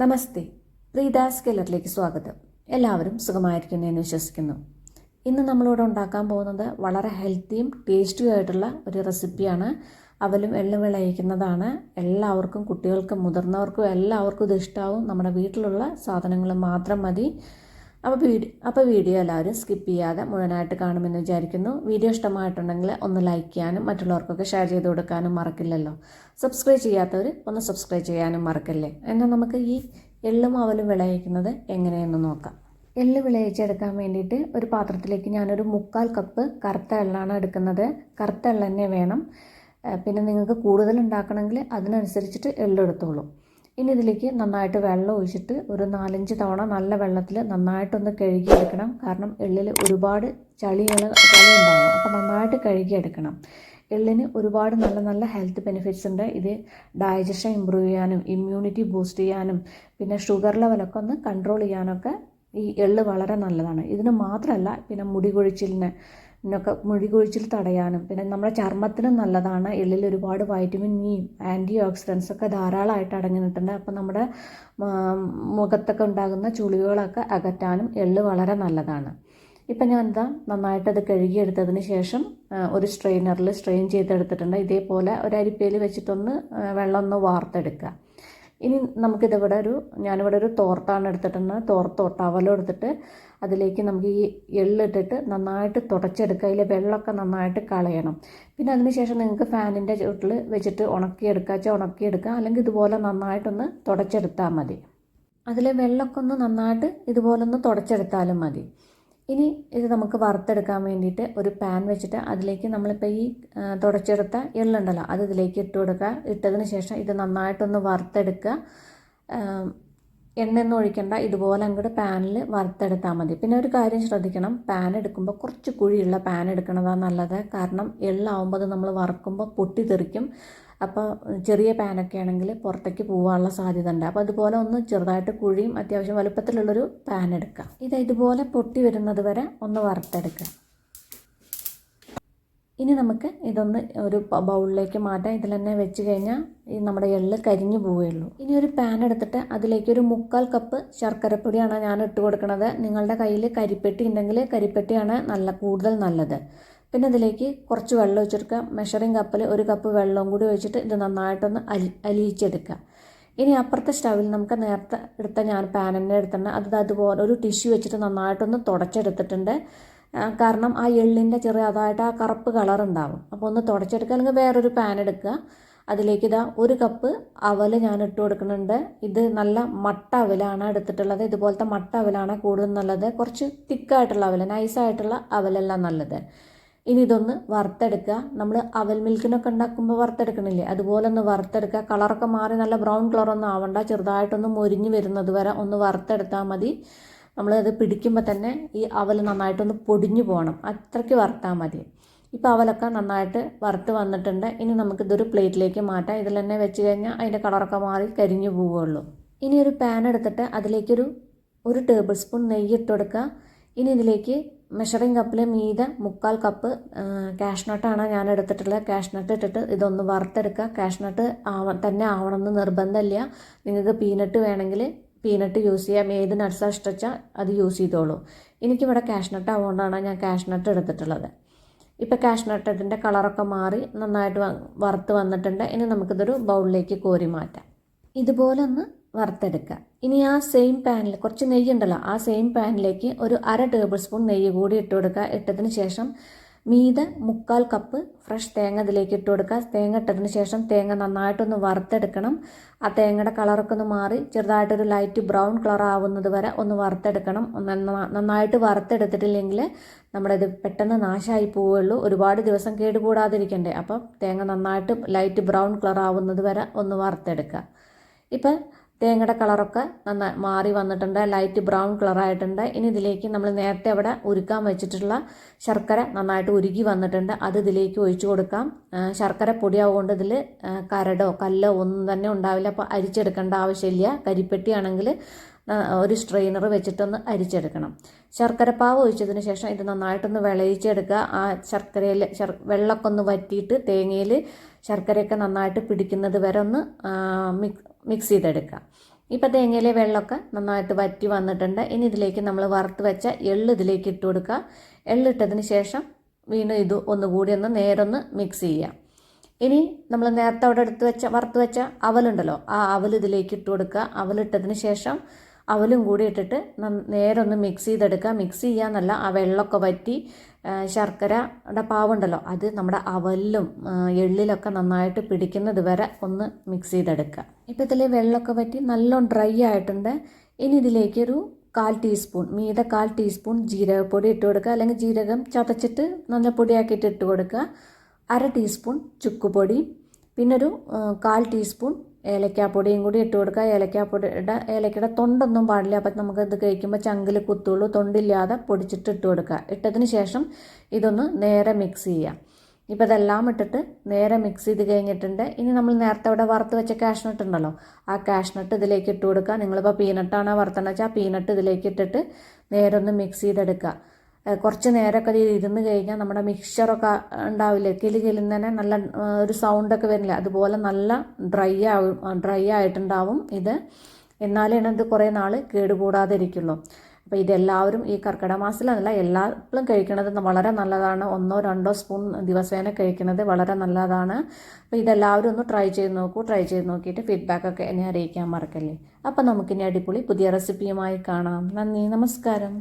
നമസ്തേ, പ്രീതാസ് കെല്ലറിലേക്ക് സ്വാഗതം. എല്ലാവരും സുഖമായിരിക്കുന്നു എന്ന് വിശ്വസിക്കുന്നു. ഇന്ന് നമ്മളിവിടെ ഉണ്ടാക്കാൻ പോകുന്നത് വളരെ ഹെൽത്തിയും ടേസ്റ്റിയും ആയിട്ടുള്ള ഒരു റെസിപ്പിയാണ്. അവലും എള്ളും വിളയിക്കുന്നതാണ്. എല്ലാവർക്കും, കുട്ടികൾക്കും മുതിർന്നവർക്കും എല്ലാവർക്കും ഇത് ഇഷ്ടമാവും. നമ്മുടെ വീട്ടിലുള്ള സാധനങ്ങൾ മാത്രം മതി. അപ്പോൾ വീഡിയോ എല്ലാവരും സ്കിപ്പ് ചെയ്യാതെ മുഴുവനായിട്ട് കാണുമെന്ന് വിചാരിക്കുന്നു. വീഡിയോ ഇഷ്ടമായിട്ടുണ്ടെങ്കിൽ ഒന്ന് ലൈക്ക് ചെയ്യാനും മറ്റുള്ളവർക്കൊക്കെ ഷെയർ ചെയ്ത് കൊടുക്കാനും മറക്കില്ലല്ലോ. സബ്സ്ക്രൈബ് ചെയ്യാത്തവർ ഒന്ന് സബ്സ്ക്രൈബ് ചെയ്യാനും മറക്കല്ലേ. എന്നാൽ നമുക്ക് ഈ എള്ളും അവലും വിളയിക്കുന്നത് എങ്ങനെയെന്ന് നോക്കാം. എള്ള് വിളയിച്ചെടുക്കാൻ വേണ്ടിയിട്ട് ഒരു പാത്രത്തിലേക്ക് ഞാനൊരു 3/4 കപ്പ് കറുത്ത എള്ളാണ് എടുക്കുന്നത്. കറുത്ത എള്ള് തന്നെ വേണം. പിന്നെ നിങ്ങൾക്ക് കൂടുതൽ ഉണ്ടാക്കണമെങ്കിൽ അതിനനുസരിച്ചിട്ട് എള്ളെടുത്തോളൂ. ഇനി ഇതിലേക്ക് നന്നായിട്ട് വെള്ളം ഒഴിച്ചിട്ട് ഒരു 4-5 തവണ നല്ല വെള്ളത്തിൽ നന്നായിട്ടൊന്ന് കഴുകിയെടുക്കണം. കാരണം എള്ളിൽ ഒരുപാട് ചളി ഉണ്ടാകും. അപ്പോൾ നന്നായിട്ട് കഴുകിയെടുക്കണം. എള്ളിന് ഒരുപാട് നല്ല ഹെൽത്ത് ബെനിഫിറ്റ്സ് ഉണ്ട്. ഇത് ഡൈജഷൻ ഇമ്പ്രൂവ് ചെയ്യാനും ഇമ്മ്യൂണിറ്റി ബൂസ്റ്റ് ചെയ്യാനും പിന്നെ ഷുഗർ ലെവലൊക്കെ ഒന്ന് കൺട്രോൾ ചെയ്യാനൊക്കെ ഈ എള്ള് വളരെ നല്ലതാണ്. ഇതിന് മാത്രമല്ല, പിന്നെ മുടി കൊഴിച്ചിൽ തടയാനും പിന്നെ നമ്മുടെ ചർമ്മത്തിനും നല്ലതാണ്. എള്ളിൽ ഒരുപാട് വൈറ്റമിൻ ഇ, ആൻറ്റി ഓക്സിഡൻസ് ഒക്കെ ധാരാളമായിട്ട് അടങ്ങിയിട്ടുണ്ട്. അപ്പോൾ നമ്മുടെ മുഖത്തൊക്കെ ഉണ്ടാകുന്ന ചുളിവുകളൊക്കെ അകറ്റാനും എള്ള് വളരെ നല്ലതാണ്. ഇപ്പം ഞാൻ നന്നായിട്ടത് കഴുകിയെടുത്തതിന് ശേഷം ഒരു സ്ട്രെയിനറിൽ സ്ട്രെയിൻ ചെയ്തെടുത്തിട്ടുണ്ട്. ഇതേപോലെ ഒരു അരിപ്പയിൽ വെച്ചിട്ടൊന്ന് വെള്ളം ഒന്ന് വാർത്തെടുക്കുക. ഇനി നമുക്കിതിവിടെ ഞാനിവിടെ ഒരു തോർത്താണ് എടുത്തിട്ടുണ്ട്. തോർത്തോ ടവലോ എടുത്തിട്ട് അതിലേക്ക് നമുക്ക് ഈ എള്ളിട്ടിട്ട് നന്നായിട്ട് തുടച്ചെടുക്കുക. അതിലെ വെള്ളമൊക്കെ നന്നായിട്ട് കളയണം. പിന്നെ അതിന് ശേഷം നിങ്ങൾക്ക് ഫാനിൻ്റെ ചുവട്ടിൽ വെച്ചിട്ട് ഉണക്കിയെടുക്കുക. അല്ലെങ്കിൽ ഇതുപോലെ നന്നായിട്ടൊന്ന് തുടച്ചെടുത്താൽ മതി. അതിലെ വെള്ളമൊക്കെ ഒന്ന് നന്നായിട്ട് ഇതുപോലൊന്ന് തുടച്ചെടുത്താലും മതി. ഇനി ഇത് നമുക്ക് വറുത്തെടുക്കാൻ വേണ്ടിയിട്ട് ഒരു പാൻ വെച്ചിട്ട് അതിലേക്ക് നമ്മളിപ്പോൾ ഈ തുടച്ചെടുത്ത എള്ളുണ്ടല്ലോ അത് ഇതിലേക്ക് ഇട്ട് കൊടുക്കുക. ഇട്ടതിന് ശേഷം ഇത് നന്നായിട്ടൊന്ന് വറുത്തെടുക്കുക. എണ്ണയൊന്നും ഒഴിക്കണ്ട, ഇതുപോലെ അങ്ങോട്ട് പാനിൽ വറുത്തെടുത്താൽ മതി. പിന്നെ ഒരു കാര്യം ശ്രദ്ധിക്കണം, പാൻ എടുക്കുമ്പോൾ കുറച്ച് കുഴിയുള്ള പാൻ എടുക്കണതാണ് നല്ലത്. കാരണം എള്ളാവുമ്പോൾ അത് നമ്മൾ വറുക്കുമ്പോൾ പൊട്ടിത്തെറിക്കും. അപ്പോൾ ചെറിയ പാനൊക്കെ ആണെങ്കിൽ പുറത്തേക്ക് പോകാനുള്ള സാധ്യത ഉണ്ട്. അപ്പോൾ അതുപോലെ ഒന്ന് ചെറുതായിട്ട് കുഴിയും അത്യാവശ്യം വലുപ്പത്തിലുള്ളൊരു പാൻ എടുക്കുക. ഇതുപോലെ പൊട്ടി വരുന്നത് വരെ ഒന്ന് വറുത്തെടുക്കുക. ഇനി നമുക്ക് ഇതൊന്ന് ഒരു ബൗളിലേക്ക് മാറ്റാം. ഇതിൽ തന്നെ വെച്ച് കഴിഞ്ഞാൽ ഈ നമ്മുടെ എള്ള് കരിഞ്ഞു പോവുകയുള്ളൂ. ഇനി ഒരു പാൻ എടുത്തിട്ട് അതിലേക്ക് ഒരു 3/4 കപ്പ് ശർക്കരപ്പൊടിയാണ് ഞാൻ ഇട്ട് കൊടുക്കുന്നത്. നിങ്ങളുടെ കയ്യിൽ കരിപ്പെട്ടി ഉണ്ടെങ്കിൽ കരിപ്പെട്ടിയാണ് കൂടുതൽ നല്ലത്. പിന്നെ ഇതിലേക്ക് കുറച്ച് വെള്ളം ഒഴിച്ചെടുക്കുക. മെഷറിംഗ് കപ്പിൽ 1 കപ്പ് വെള്ളവും കൂടി ഒഴിച്ചിട്ട് ഇത് നന്നായിട്ടൊന്ന് അലിയിച്ചെടുക്കുക. ഇനി അപ്പുറത്തെ സ്റ്റവിൽ നമുക്ക് നേരത്തെ എടുത്ത ഞാൻ പാൻ തന്നെ എടുത്തിട്ടുണ്ട്. അതുപോലെ ഒരു ടിഷ്യൂ വെച്ചിട്ട് നന്നായിട്ടൊന്ന് തുടച്ചെടുത്തിട്ടുണ്ട്. കാരണം ആ എള്ളിൻ്റെ ചെറിയതായിട്ട് ആ കറുപ്പ് കളർ ഉണ്ടാവും. അപ്പോൾ ഒന്ന് തുടച്ചെടുക്കുക. അല്ലെങ്കിൽ വേറൊരു പാൻ എടുക്കുക. അതിലേക്ക് 1 കപ്പ് അവൽ ഞാൻ ഇട്ട് കൊടുക്കുന്നുണ്ട്. ഇത് നല്ല മട്ട അവലാണ് എടുത്തിട്ടുള്ളത്. ഇതുപോലത്തെ മട്ട അവലാണ് കൂടുതൽ നല്ലത്. കുറച്ച് തിക്കായിട്ടുള്ള അവൽ, നൈസായിട്ടുള്ള അവലെല്ലാം നല്ലത്. ഇനി ഇതൊന്ന് വറുത്തെടുക്കുക. നമ്മൾ അവൽ മിൽക്കിനൊക്കെ ഉണ്ടാക്കുമ്പോൾ വറുത്തെടുക്കണില്ലേ, അതുപോലെ ഒന്ന് വറുത്തെടുക്കുക. കളറൊക്കെ മാറി നല്ല ബ്രൗൺ കളറൊന്നും ആവണ്ട, ചെറുതായിട്ടൊന്ന് മൊരിഞ്ഞ് വരുന്നത് വരെ ഒന്ന് വറുത്തെടുത്താൽ മതി. നമ്മളത് പിടിക്കുമ്പോൾ തന്നെ ഈ അവൽ നന്നായിട്ടൊന്ന് പൊടിഞ്ഞു പോകണം, അത്രയ്ക്ക് വറുത്താൽ മതി. ഇപ്പോൾ അവലൊക്കെ നന്നായിട്ട് വറുത്ത് വന്നിട്ടുണ്ട്. ഇനി നമുക്കിതൊരു പ്ലേറ്റിലേക്ക് മാറ്റാം. ഇതിൽ തന്നെ വെച്ച് കഴിഞ്ഞാൽ അതിൻ്റെ കളറൊക്കെ മാറി കരിഞ്ഞു പോവുകയുള്ളൂ. ഇനി ഒരു പാൻ എടുത്തിട്ട് അതിലേക്കൊരു 1 ടേബിൾ സ്പൂൺ നെയ്യ് ഇട്ട് കൊടുക്കുക. ഇനി ഇതിലേക്ക് മെഷറിംഗ് കപ്പിൽ മീതെ 3/4 കപ്പ് കാഷ്നട്ടാണ് ഞാൻ എടുത്തിട്ടുള്ളത്. കാഷ്നട്ട് ഇട്ടിട്ട് ഇതൊന്ന് വറുത്തെടുക്കുക. കാഷ്നട്ട് തന്നെ ആവണമെന്ന് നിർബന്ധമില്ല. നിങ്ങൾക്ക് പീനട്ട് വേണമെങ്കിൽ പീനട്ട് യൂസ് ചെയ്യാം. ഏത് നട്ട്സാണ് ഇഷ്ടച്ചാൽ അത് യൂസ് ചെയ്തോളൂ. എനിക്കിവിടെ കാഷ്നട്ട് ആവുകൊണ്ടാണ് ഞാൻ കാഷ്നട്ട് എടുത്തിട്ടുള്ളത്. ഇപ്പോൾ കാഷ്നട്ടിൻ്റെ കളറൊക്കെ മാറി നന്നായിട്ട് വറുത്ത് വന്നിട്ടുണ്ട്. ഇനി നമുക്കിതൊരു ബൗളിലേക്ക് കോരി മാറ്റാം. ഇതുപോലെ ഒന്ന് വറുത്തെടുക്കുക. ഇനി ആ സെയിം പാനിൽ കുറച്ച് നെയ്യ് ഉണ്ടല്ലോ, ആ സെയിം പാനിലേക്ക് ഒരു 1/2 ടേബിൾ സ്പൂൺ നെയ്യ് കൂടി ഇട്ട് കൊടുക്കുക. ഇട്ടതിന് ശേഷം മീതെ 3/4 കപ്പ് ഫ്രഷ് തേങ്ങ ഇതിലേക്ക് ഇട്ട് കൊടുക്കുക. തേങ്ങ ഇട്ടതിന് ശേഷം തേങ്ങ നന്നായിട്ടൊന്ന് വറുത്തെടുക്കണം. ആ തേങ്ങയുടെ കളറൊക്കെ ഒന്ന് മാറി ചെറുതായിട്ടൊരു ലൈറ്റ് ബ്രൗൺ കളർ ആവുന്നത് വരെ ഒന്ന് വറുത്തെടുക്കണം. നന്നായിട്ട് വറുത്തെടുത്തിട്ടില്ലെങ്കിൽ നമ്മുടെ ഇത് പെട്ടെന്ന് നാശമായി പോവുകയുള്ളൂ. ഒരുപാട് ദിവസം കേടുകൂടാതിരിക്കണ്ടേ. അപ്പം തേങ്ങ നന്നായിട്ട് ലൈറ്റ് ബ്രൗൺ കളർ ആവുന്നത് വരെ ഒന്ന് വറുത്തെടുക്കുക. ഇപ്പം തേങ്ങയുടെ കളറൊക്കെ മാറി വന്നിട്ടുണ്ട്, ലൈറ്റ് ബ്രൗൺ കളറായിട്ടുണ്ട്. ഇനി ഇതിലേക്ക് നമ്മൾ നേരത്തെ അവിടെ ഉരുക്കാൻ വെച്ചിട്ടുള്ള ശർക്കര നന്നായിട്ട് ഉരുകി വന്നിട്ടുണ്ട്. അത് ഇതിലേക്ക് ഒഴിച്ചു കൊടുക്കാം. ശർക്കര പൊടിയാവുകൊണ്ട് ഇതിൽ കരടോ കല്ലോ ഒന്നും തന്നെ ഉണ്ടാവില്ല. അപ്പോൾ അരിച്ചെടുക്കേണ്ട ആവശ്യമില്ല. കരിപ്പെട്ടിയാണെങ്കിൽ ഒരു സ്ട്രെയിനർ വെച്ചിട്ടൊന്ന് അരിച്ചെടുക്കണം. ശർക്കരപ്പാവ് ഒഴിച്ചതിന് ശേഷം ഇത് നന്നായിട്ടൊന്ന് വിളയിച്ചെടുക്കുക. ആ ശർക്കരയിൽ വെള്ളമൊക്കെ ഒന്ന് വറ്റിയിട്ട് തേങ്ങയിൽ ശർക്കരയൊക്കെ നന്നായിട്ട് പിടിക്കുന്നത് വരെ ഒന്ന് മിക്സ് ചെയ്തെടുക്കുക. ഇപ്പോൾ തേങ്ങയിലെ വെള്ളമൊക്കെ നന്നായിട്ട് വറ്റി വന്നിട്ടുണ്ട്. ഇനി ഇതിലേക്ക് നമ്മൾ വറുത്ത് വെച്ച എള്ള് ഇതിലേക്ക് ഇട്ട് കൊടുക്കുക. എള്ളിട്ടതിന് ശേഷം വീണ്ടും ഇത് ഒന്നുകൂടി നേരൊന്ന് മിക്സ് ചെയ്യുക. ഇനി നമ്മൾ നേരത്തെ അവിടെ വറുത്ത് വെച്ച അവലുണ്ടല്ലോ, ആ അവൽ ഇതിലേക്ക് ഇട്ട് കൊടുക്കുക. അവലിട്ടതിന് ശേഷം അവലും കൂടി ഇട്ടിട്ട് നേരൊന്ന് മിക്സ് ചെയ്തെടുക്കുക. മിക്സ് ചെയ്യാന്നല്ല, ആ വെള്ളമൊക്കെ വറ്റി ശർക്കരയുടെ പാവുണ്ടല്ലോ അത് നമ്മുടെ അവലിലും എള്ളിലൊക്കെ നന്നായിട്ട് പിടിക്കുന്നത് വരെ ഒന്ന് മിക്സ് ചെയ്തെടുക്കുക. ഇപ്പോൾ ഇതിൽ വെള്ളമൊക്കെ വറ്റി നല്ലോണം ഡ്രൈ ആയിട്ടുണ്ട്. ഇനി ഇതിലേക്കൊരു 1/4 ടീസ്പൂൺ മീതെ 1/4 ടീസ്പൂൺ ജീരകപ്പൊടി ഇട്ട് കൊടുക്കുക. അല്ലെങ്കിൽ ജീരകം ചതച്ചിട്ട് നല്ല പൊടിയാക്കിയിട്ട് ഇട്ട് കൊടുക്കുക. 1/2 ടീസ്പൂൺ ചുക്കുപൊടി, പിന്നൊരു 1/4 ടീസ്പൂൺ ഏലക്കാപ്പൊടിയും കൂടി ഇട്ട് കൊടുക്കുക. ഏലക്കയുടെ തൊണ്ടൊന്നും പാടില്ല, അപ്പം നമുക്കത് കഴിക്കുമ്പോൾ ചങ്കിൽ കുത്തുള്ളൂ. തൊണ്ടില്ലാതെ പൊടിച്ചിട്ട് ഇട്ട് കൊടുക്കുക. ഇട്ടതിന് ശേഷം ഇതൊന്ന് നേരെ മിക്സ് ചെയ്യാം. ഇപ്പോൾ ഇതെല്ലാം ഇട്ടിട്ട് നേരെ മിക്സ് ചെയ്ത് കഴിഞ്ഞിട്ടുണ്ട്. ഇനി നമ്മൾ നേരത്തെ അവിടെ വറുത്ത് വെച്ച കാഷ്നട്ട് ഉണ്ടല്ലോ, ആ കാഷ്നട്ട് ഇതിലേക്ക് ഇട്ട് കൊടുക്കുക. നിങ്ങളിപ്പോൾ പീനട്ടാണ് വറുത്തതെന്ന് വെച്ചാൽ ആ പീനട്ട് ഇതിലേക്ക് ഇട്ടിട്ട് നേരെ ഒന്ന് മിക്സ് ചെയ്തെടുക്കുക. കുറച്ച് നേരമൊക്കെ ഇരുന്ന് കഴിഞ്ഞാൽ നമ്മുടെ മിക്സ്ചറൊക്കെ ഉണ്ടാവില്ലേ, കിലുകിലുന്നതിനെ നല്ല ഒരു സൗണ്ടൊക്കെ വരില്ല, അതുപോലെ നല്ല ഡ്രൈ ആയിട്ടുണ്ടാവും ഇത്. എന്നാലാണ് ഇത് കുറേ നാൾ കേടുകൂടാതെ ഇരിക്കുള്ളൂ. അപ്പോൾ ഇതെല്ലാവരും ഈ കർക്കിടക മാസത്തിലല്ല, എല്ലാവരും കഴിക്കുന്നത് വളരെ നല്ലതാണ്. 1-2 സ്പൂൺ ദിവസേന കഴിക്കുന്നത് വളരെ നല്ലതാണ്. അപ്പോൾ ഇതെല്ലാവരും ഒന്ന് ട്രൈ ചെയ്ത് നോക്കൂ. ട്രൈ ചെയ്ത് നോക്കിയിട്ട് ഫീഡ്ബാക്കൊക്കെ എന്നെ അറിയിക്കാൻ മറക്കല്ലേ. അപ്പോൾ നമുക്കിനി അടിപൊളി പുതിയ റെസിപ്പിയുമായി കാണാം. നന്ദി, നമസ്കാരം.